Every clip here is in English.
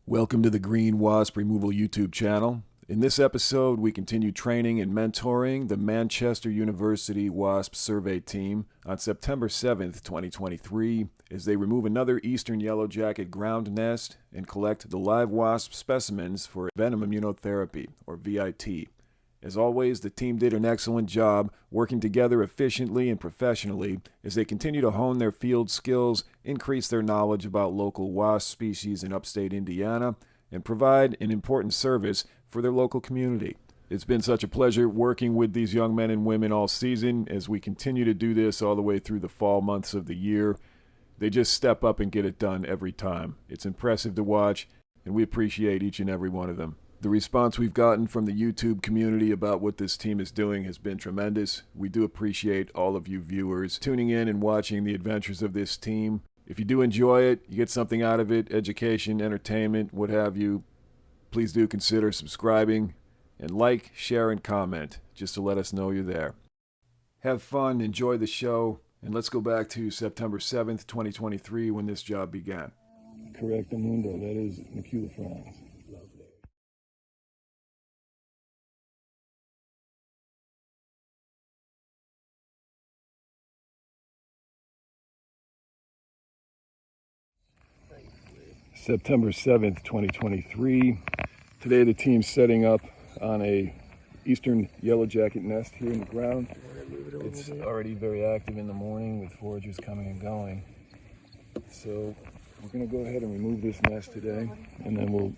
Welcome to the Green Wasp Removal YouTube channel. In this episode, we continue training and mentoring the Manchester University Wasp Survey Team on September 7th, 2023, as they remove another Eastern Yellowjacket ground nest and collect the live wasp specimens for Venom Immunotherapy, or VIT. As always, the team did an excellent job working together efficiently and professionally as they continue to hone their field skills, increase their knowledge about local wasp species in upstate Indiana, and provide an important service for their local community. It's been such a pleasure working with these young men and women all season as we continue to do this all the way through the fall months of the year. They just step up and get it done every time. It's impressive to watch, and we appreciate each and every one of them. The response we've gotten from the YouTube community about what this team is doing has been tremendous. We do appreciate all of you viewers tuning in and watching the adventures of this team. If you do enjoy it, you get something out of it, education, entertainment, what have you, please do consider subscribing and like, share, and comment just to let us know you're there. Have fun, enjoy the show, and let's go back to September 7th, 2023 when this job began. Correct, Mundo. That is Maculifrons. September 7th, 2023. Today the team's setting up on a Eastern Yellowjacket nest here in the ground. It's already very active in the morning with foragers coming and going. So we're going to go ahead and remove this nest today, and then we'll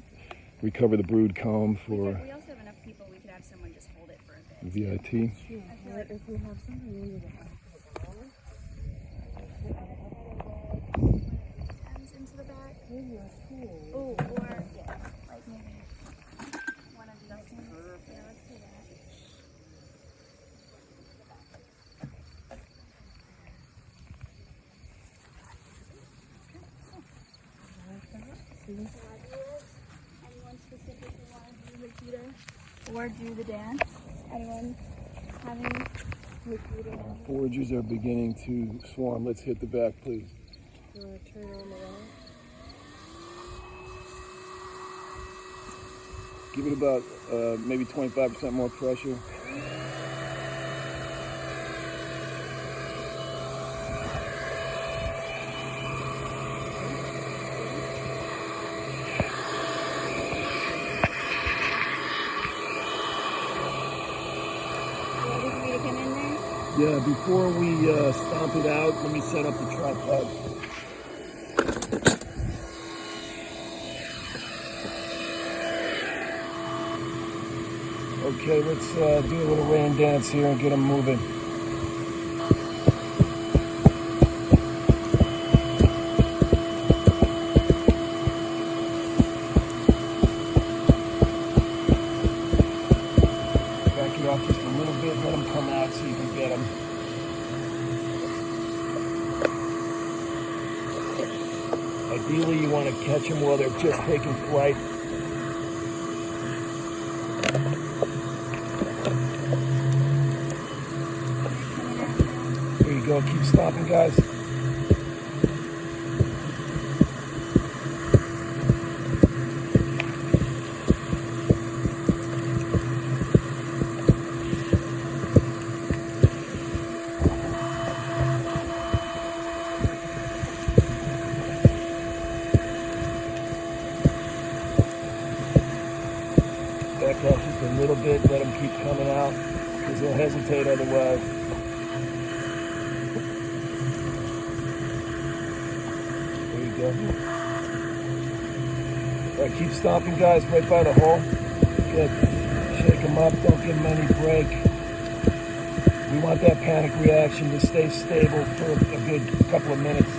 recover the brood comb for we also have enough people, we could have someone just hold it for a bit. VIT. If we have something into the back. Oh, or like maybe one of these. Yeah, let's do that. Anyone specifically want to do repeater or do the dance? Anyone having repeater? Foragers are beginning to swarm. Let's hit the back, please. You want to turn on the light? Give it about maybe 25% more pressure. Ready for me to come in there? Yeah, before we stomp it out, let me set up the tripod. Okay, let's do a little rain dance here and get them moving. Back it off just a little bit, let them come out so you can get them. Ideally, you want to catch them while they're just taking flight. There you go, keep stopping, guys. Back off just a little bit, let them keep coming out, because they'll hesitate otherwise. There you go. All right, keep stomping, guys, right by the hole. Good. Shake them up, don't give them any break. We want that panic reaction to stay stable for a good couple of minutes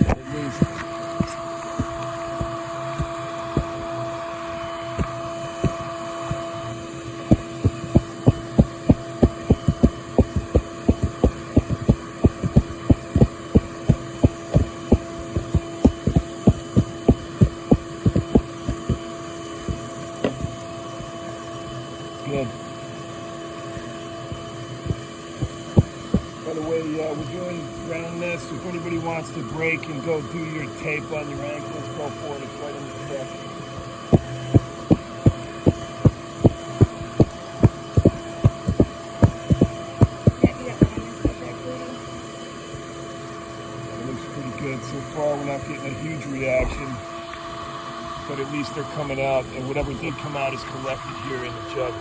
at least. Good. By the way, we're doing ground nests. If anybody wants to break and go do your tape on your ankles, go for it. It's right in the chest. good. So far, we're not getting a huge reaction, but at least they're coming out, and whatever did come out is collected here in the jug.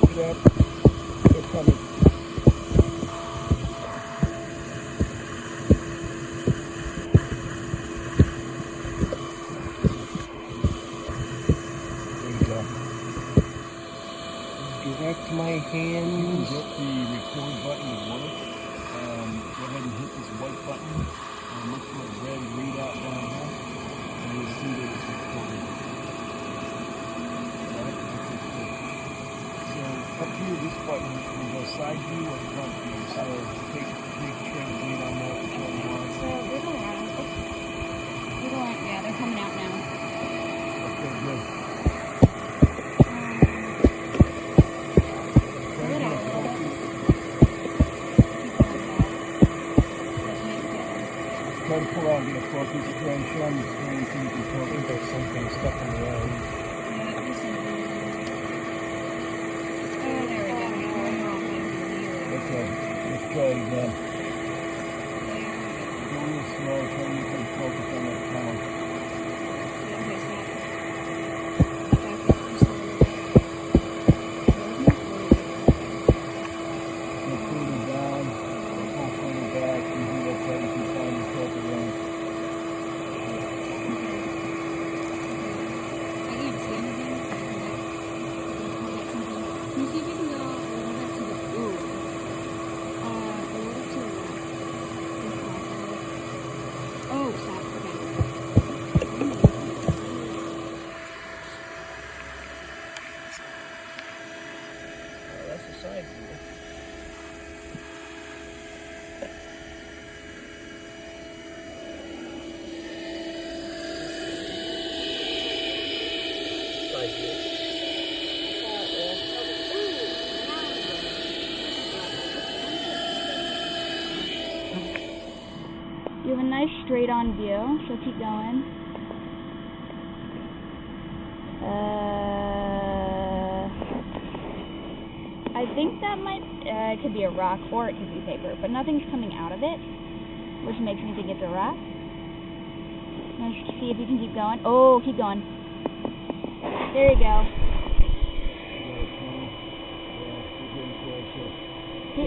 Keep it up. They're coming. Direct my hands. Get the record button to work. Go ahead and hit this white button. Look for a red readout down here, and you'll see that it's recording. Alright, so up here, this button will go side view or front view. So take try to lead on that. So wiggle around. Wiggle around. Yeah, they're coming out now. Okay, good. Try to pull out, get a focus, try and show them the screen so you can tell if there's something stuck in the eye. Oh, there we go. Okay, let's try it again. Go real slow, try to get a focus on that tunnel. Go further down, pull further back, and do that so you can find yourself around. That's the side view. Side view. You have a nice straight on view, so keep going. I think that might, it could be a rock or it could be paper, but nothing's coming out of it, which makes me think it's a rock. Let's see if you can keep going. Oh, keep going. There you go. See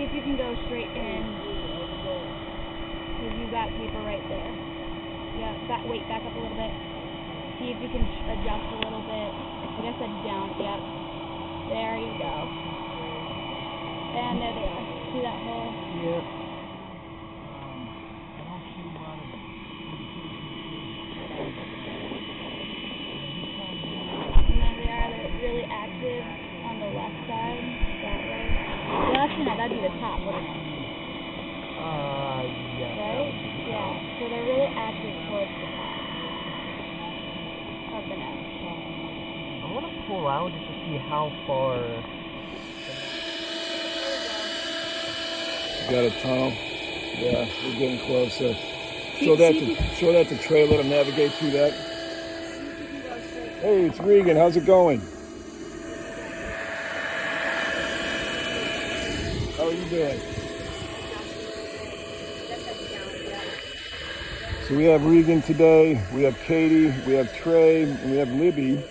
if you can go straight in. Because you got paper right there. Yeah, wait, back up a little bit. See if you can adjust a little bit. I guess that's down. Yep. There you go. And there they are. See that hole? Yep. And then they are really active on the left side. That way. Well, actually, no, that'd be the top, wouldn't it? Yeah. Right? Yeah. So they're really active towards the top of the nest. I want to pull out just to see how far. Got a tunnel. Yeah, we're getting closer. Show that to Trey, let him navigate through that. Hey, it's Regan. How's it going? How are you doing? So we have Regan today, we have Katie, we have Trey, and we have Libby.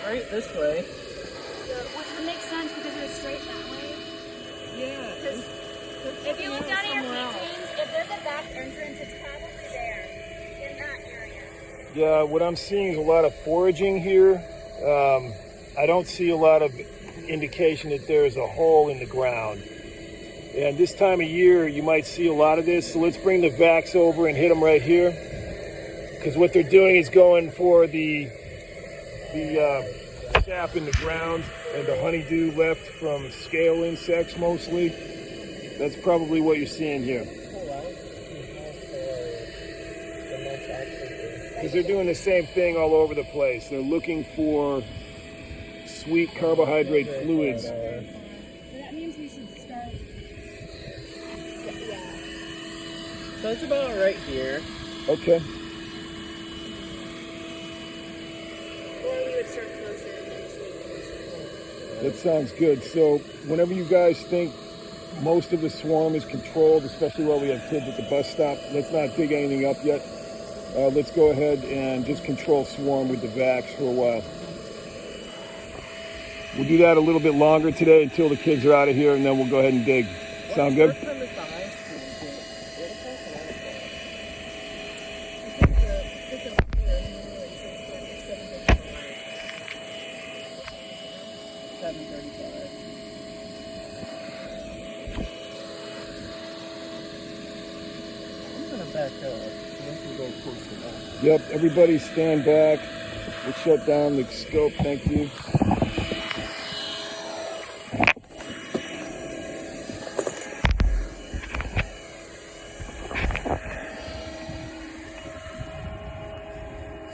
Straight this way. Which would make sense because it was straight that way. Yeah. Because if you look down at your paintings, if there's a back entrance, it's probably there, in that area. Yeah, what I'm seeing is a lot of foraging here. I don't see a lot of indication that there's a hole in the ground. And this time of year, you might see a lot of this. So let's bring the vacs over and hit them right here. Because what they're doing is going for the sap in the ground and the honeydew left from scale insects mostly. That's probably what you're seeing here. Because they're doing the same thing all over the place. They're looking for sweet carbohydrate fluids. So that means we should start. Yeah. So it's about right here. Okay. That sounds good. So whenever you guys think most of the swarm is controlled, especially while we have kids at the bus stop, let's not dig anything up yet. Let's go ahead and just control swarm with the vax for a while. We'll do that a little bit longer today until the kids are out of here, and then we'll go ahead and dig. Sound good? Yep, everybody stand back. We'll shut down the scope, thank you.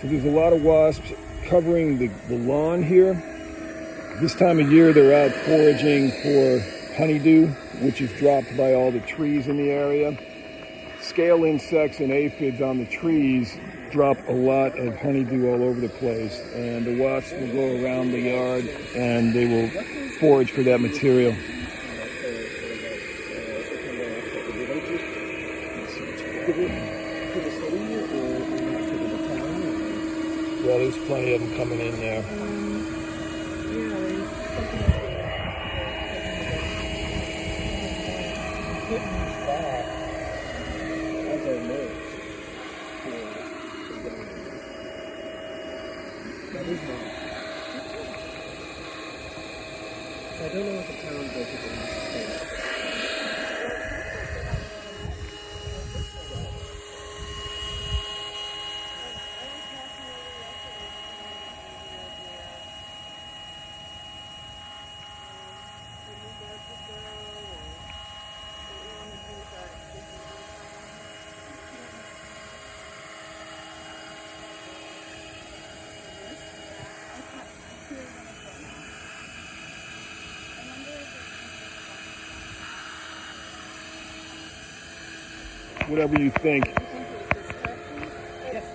So there's a lot of wasps covering the lawn here. This time of year they're out foraging for honeydew, which is dropped by all the trees in the area. Scale insects and aphids on the trees drop a lot of honeydew all over the place, and the wasps will go around the yard and they will forage for that material. Well, there's plenty of them coming in there. I don't know what the town does in this state. Whatever you think. Yeah, it's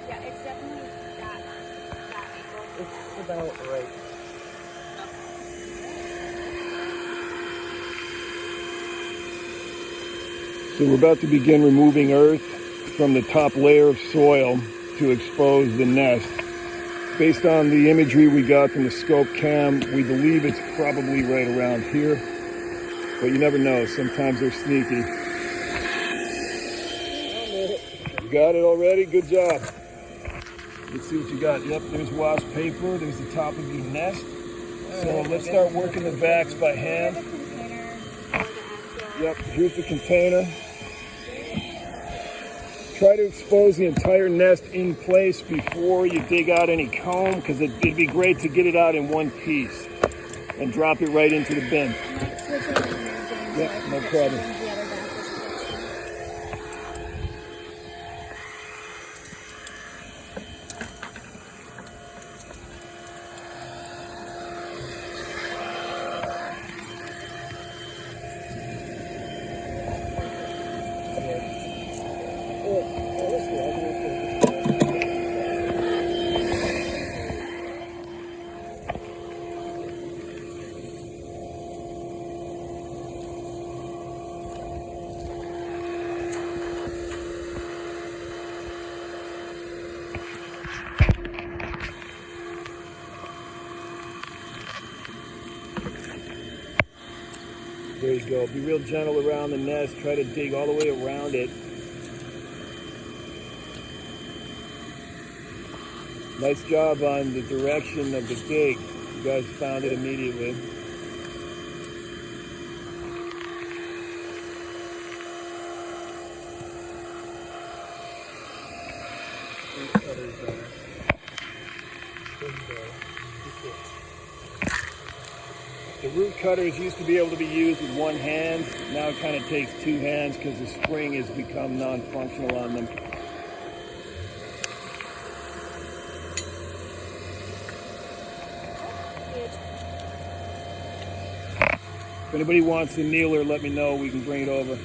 definitely that angle. It's about right. So we're about to begin removing earth from the top layer of soil to expose the nest. Based on the imagery we got from the scope cam, we believe it's probably right around here, but you never know, sometimes they're sneaky. Got it already? Good job. Let's see what you got. Yep, there's wasp paper. There's the top of your nest. So let's start working the vax by hand. Yep, here's the container. Try to expose the entire nest in place before you dig out any comb, because it'd be great to get it out in one piece and drop it right into the bin. Yep, no problem. There you go. Be real gentle around the nest. Try to dig all the way around it. Nice job on the direction of the dig. You guys found it immediately. The root cutters used to be able to be used with one hand. Now it kind of takes two hands because the spring has become non-functional on them. If anybody wants a kneeler, let me know. We can bring it over.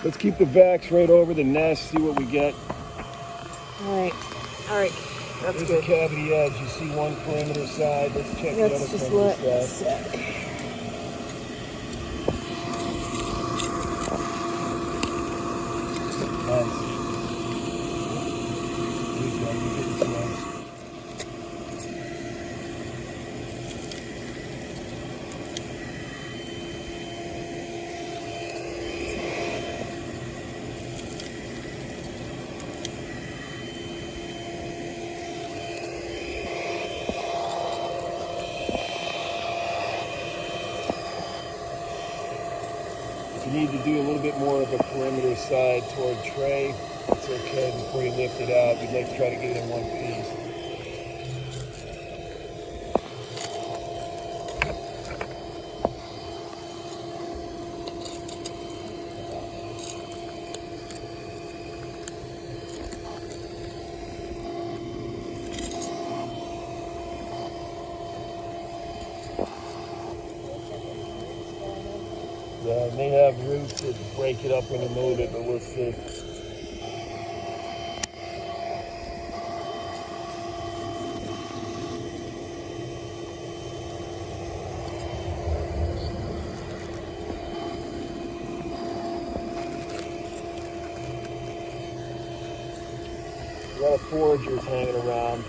Let's keep the vacs right over the nest, see what we get. All right, that's There's good. the cavity edge. You see one perimeter side. Let's check the other Let's just perimeter let side. sit. Nice. There you go. You're getting close. If you need to do a little bit more of a perimeter side toward tray, it's okay before you lift it out. We'd like to try to get it in one piece. Yeah, it may have roots that break it up when you move it, but we'll see. A lot of foragers hanging around.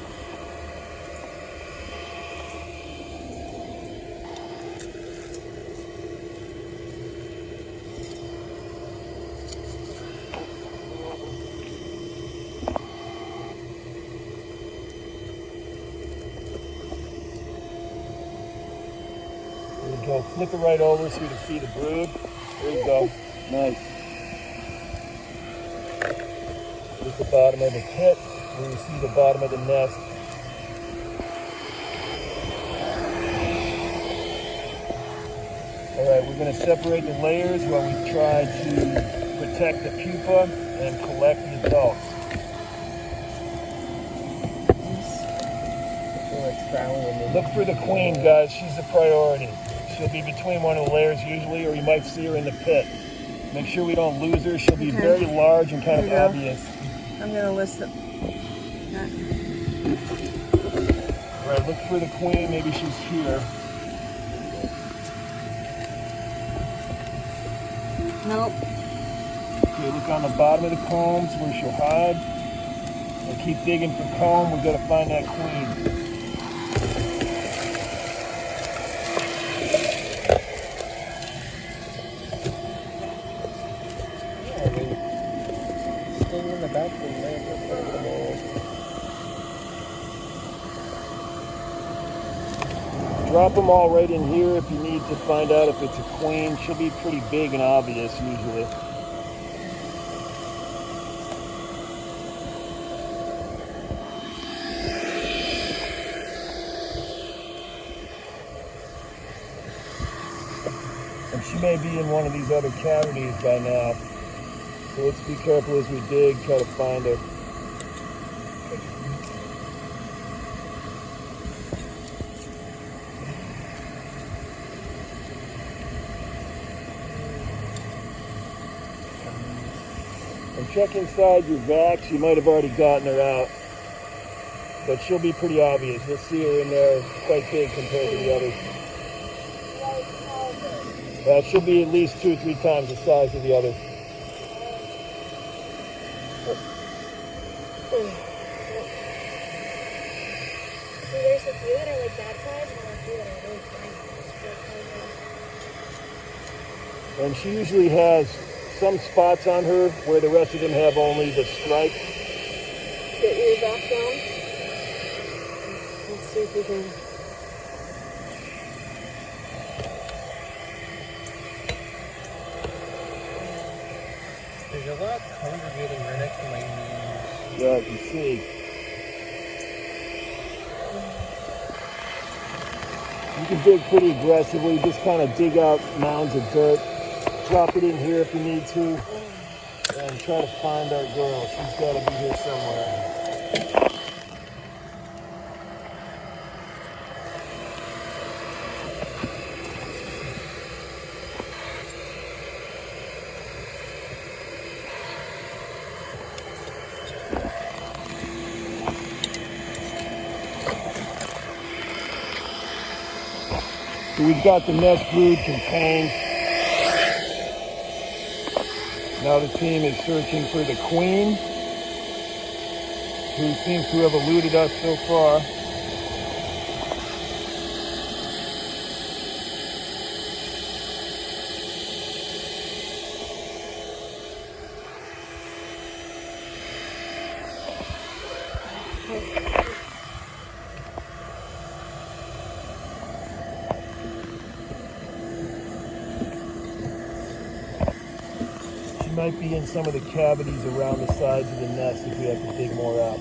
There you go. Flip it right over so you can see the brood. There you go. Nice. Here's the bottom of the pit, where you see the bottom of the nest. All right, we're going to separate the layers while we try to protect the pupa and collect the adults. Look for the queen, guys. She's the priority. She'll be between one of the layers usually, or you might see her in the pit. Make sure we don't lose her. She'll be very large and kind of obvious. I'm gonna list them. All right, look for the queen. Maybe she's here. Nope. Okay, look on the bottom of the combs where she'll hide. And keep digging for comb. We've got to find that queen. Drop them all right in here if you need to find out if it's a queen. She'll be pretty big and obvious usually. And she may be in one of these other cavities by now. So let's be careful as we dig, try to find her. And check inside your vacs. You might have already gotten her out. But she'll be pretty obvious. You'll see her in there quite big compared to the others. She'll be at least 2 or 3 times the size of the others. So there's a few that are like that size and a few that are really tiny. And she usually has some spots on her where the rest of them have only the stripe. Get your back down. Let's see if we can. There's a lot congregating right next to my knees. Yeah, you can see. You can dig pretty aggressively, just kind of dig out mounds of dirt. Drop it in here if you need to. And try to find our girl. She's got to be here somewhere. So we've got the nest brood contained. Now the team is searching for the queen, who seems to have eluded us so far. Might be in some of the cavities around the sides of the nest if we have to dig more out.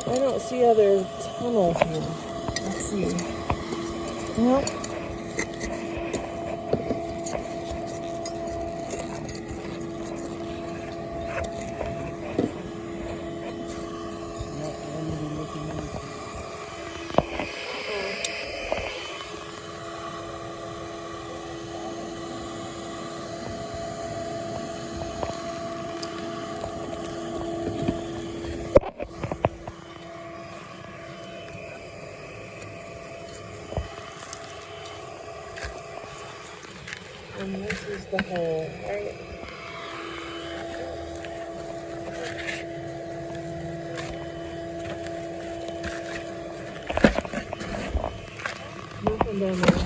I don't see other tunnels here. Let's see. Nope. And this is the hole, right? Nothing down there.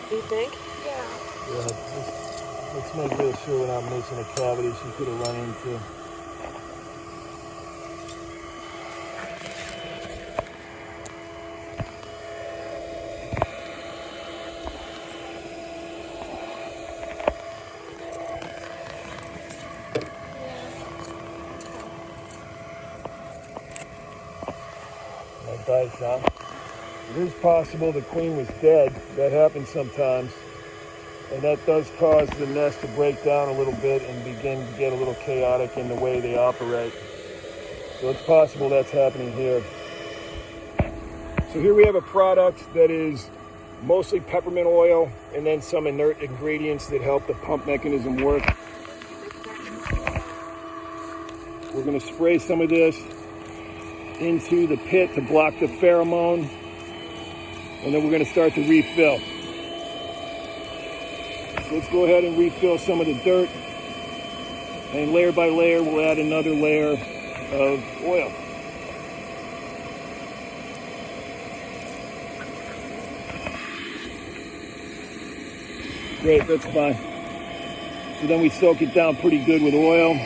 Do you think? Yeah, let's make real sure we're not missing a cavity she could have run into. Huh? It is possible the queen was dead. That happens sometimes. And that does cause the nest to break down a little bit and begin to get a little chaotic in the way they operate. So it's possible that's happening here. So here we have a product that is mostly peppermint oil and then some inert ingredients that help the pump mechanism work. We're going to spray some of this into the pit to block the pheromone, and then we're going to start to refill. So let's go ahead and refill some of the dirt, and layer by layer we'll add another layer of oil. Great, that's fine. So then we soak it down pretty good with oil.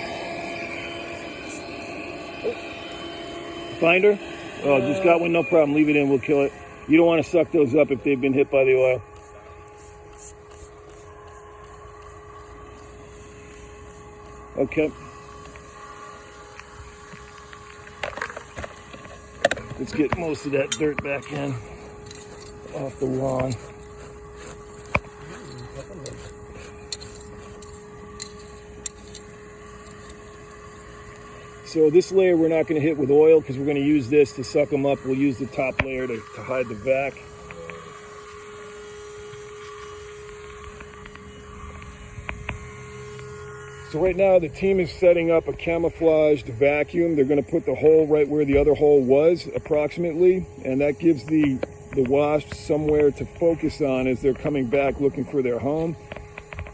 Find her? Oh, just got one, no problem. Leave it in, we'll kill it. You don't want to suck those up if they've been hit by the oil. Okay. Let's get most of that dirt back in off the lawn. So this layer we're not going to hit with oil because we're going to use this to suck them up. We'll use the top layer to hide the vac. So right now the team is setting up a camouflaged vacuum. They're going to put the hole right where the other hole was approximately, and that gives the wasps somewhere to focus on as they're coming back looking for their home.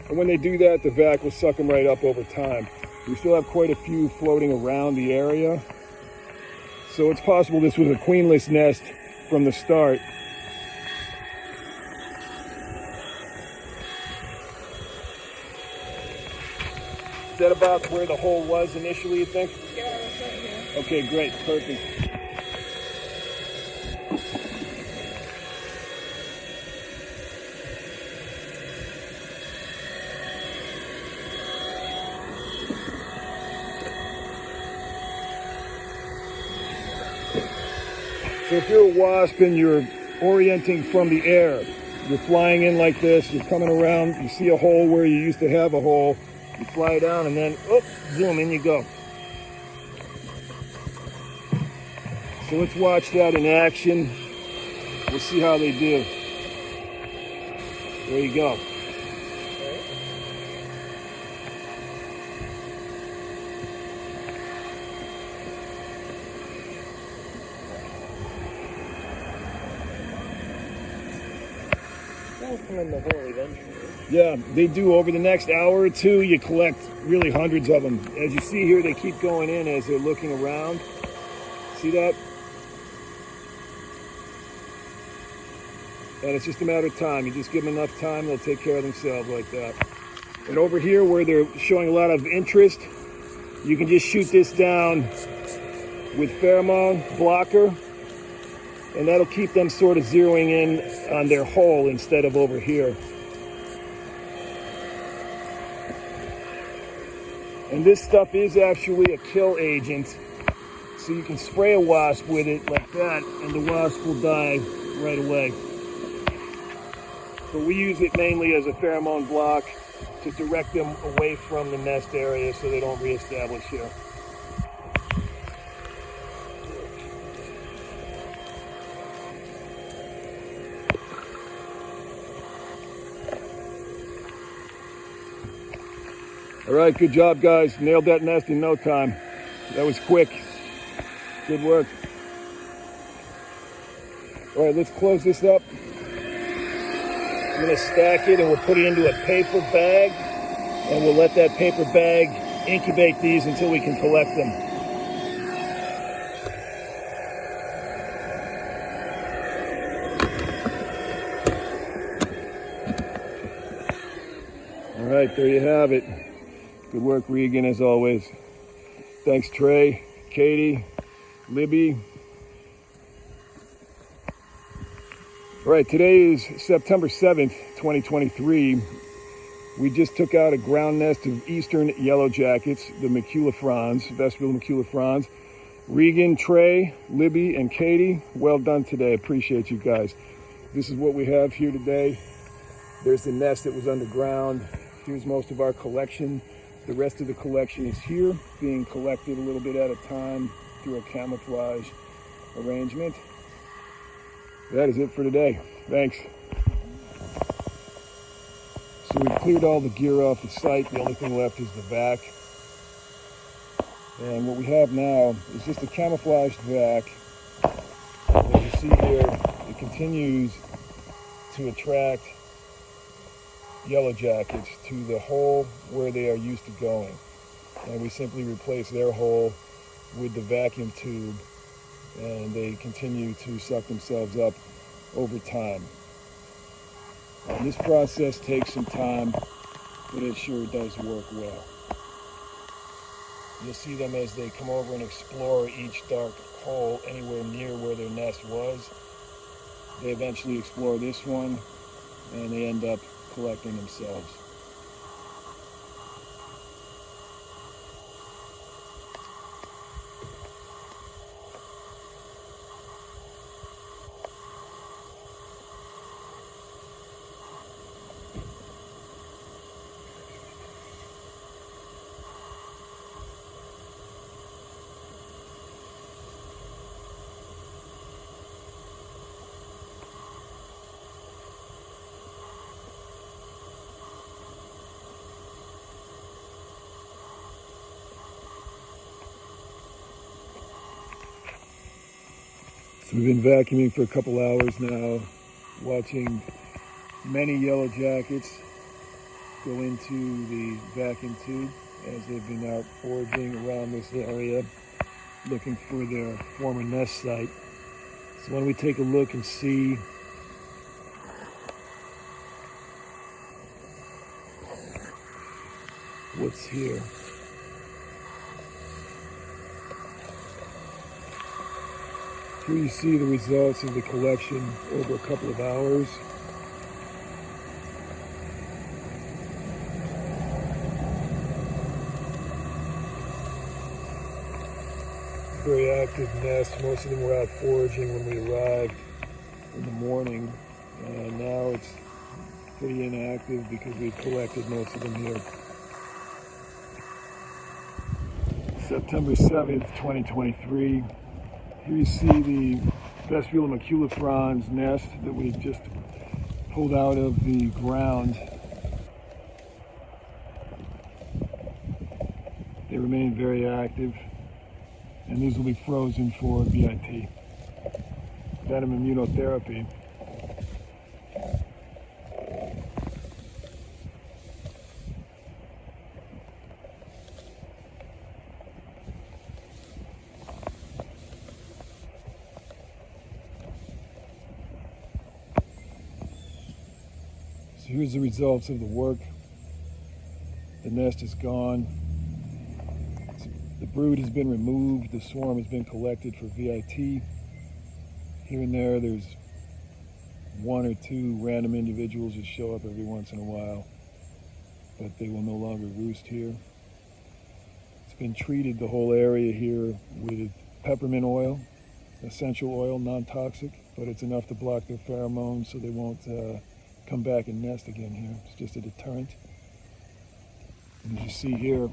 And when they do that, the vac will suck them right up over time. We still have quite a few floating around the area. So it's possible this was a queenless nest from the start. Is that about where the hole was initially, you think? Yeah, that's right here. Okay, great, perfect. So if you're a wasp and you're orienting from the air, you're flying in like this, you're coming around, you see a hole where you used to have a hole, you fly down and then, zoom, in you go. So let's watch that in action. We'll see how they do. There you go. They'll come in the hole eventually. Yeah, they do. Over the next hour or two, you collect really hundreds of them. As you see here, they keep going in as they're looking around. See that? And it's just a matter of time. You just give them enough time, they'll take care of themselves like that. And over here, where they're showing a lot of interest, you can just shoot this down with pheromone blocker, and that'll keep them sort of zeroing in on their hole instead of over here. And this stuff is actually a kill agent, so you can spray a wasp with it like that, and the wasp will die right away. But we use it mainly as a pheromone block to direct them away from the nest area so they don't reestablish here. All right, good job, guys. Nailed that nest in no time. That was quick. Good work. All right, let's close this up. I'm going to stack it and we'll put it into a paper bag, and we'll let that paper bag incubate these until we can collect them. All right, there you have it. Good work, Regan, as always. Thanks, Trey, Katie, Libby. All right, today is September 7th, 2023. We just took out a ground nest of Eastern Yellowjackets, the Maculifrons, Vespula Maculifrons. Regan, Trey, Libby, and Katie, well done today. Appreciate you guys. This is what we have here today. There's the nest that was underground. Here's most of our collection. The rest of the collection is here, being collected a little bit at a time through a camouflage arrangement. That is it for today. Thanks. So we've cleared all the gear off the site. The only thing left is the vac. And what we have now is just a camouflaged vac. As you see here, it continues to attract Yellowjackets to the hole where they are used to going. And we simply replace their hole with the vacuum tube, and they continue to suck themselves up over time. And this process takes some time, but it sure does work well. You'll see them as they come over and explore each dark hole anywhere near where their nest was. They eventually explore this one, and they end up collecting themselves. So we've been vacuuming for a couple hours now, watching many Yellowjackets go into the vacuum tube as they've been out foraging around this area, looking for their former nest site. So why don't we take a look and see what's here. Here you see the results of the collection over a couple of hours. very active nest. Most of them were out foraging when we arrived in the morning, and now it's pretty inactive because we've collected most of them here. September 7th, 2023. Here you see the Vespula Maculifrons nest that we just pulled out of the ground. They remain very active, and these will be frozen for VIT, Venom Immunotherapy. So here's the results of the work. The nest is gone. The brood has been removed. The swarm has been collected for VIT. Here and there's one or two random individuals that show up every once in a while, but they will no longer roost here. It's been treated, the whole area here, with peppermint oil, essential oil, non-toxic, but it's enough to block their pheromones so they won't come back and nest again here. It's just a deterrent. And as you see here,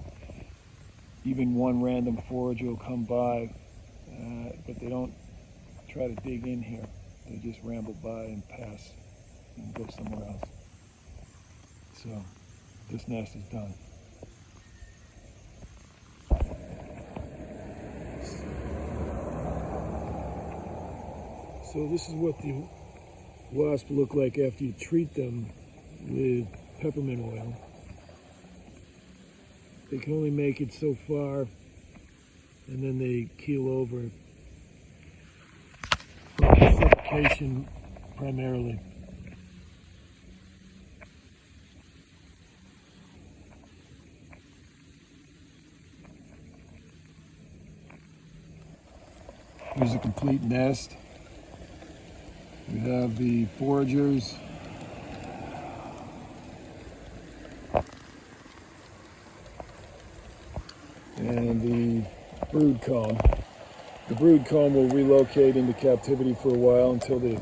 even one random forager will come by, but they don't try to dig in here. They just ramble by and pass and go somewhere else. So this nest is done. So this is what the wasps look like after you treat them with peppermint oil. They can only make it so far, and then they keel over from suffocation primarily. Here's a complete nest. We have the foragers. And the brood comb. The brood comb will relocate into captivity for a while until the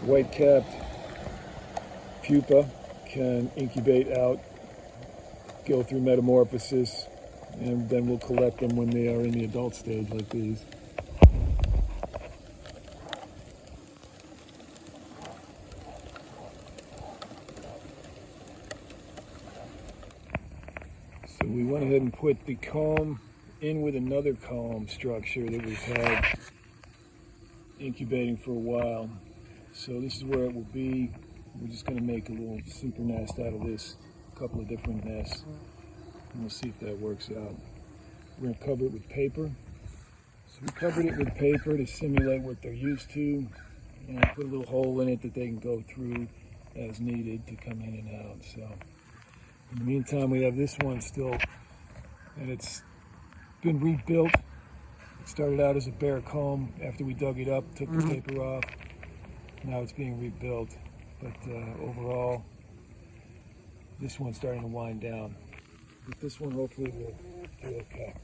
white-capped pupa can incubate out, go through metamorphosis, and then we'll collect them when they are in the adult stage like these. So we went ahead and put the comb in with another comb structure that we've had incubating for a while. So this is where it will be. We're just going to make a little super nest out of this, a couple of different nests, and we'll see if that works out. We're going to cover it with paper. So we covered it with paper to simulate what they're used to, and put a little hole in it that they can go through as needed to come in and out. So in the meantime, we have this one still, and it's been rebuilt. It started out as a bare comb after we dug it up, took the paper off. Now it's being rebuilt, but overall, this one's starting to wind down. But this one hopefully will do okay.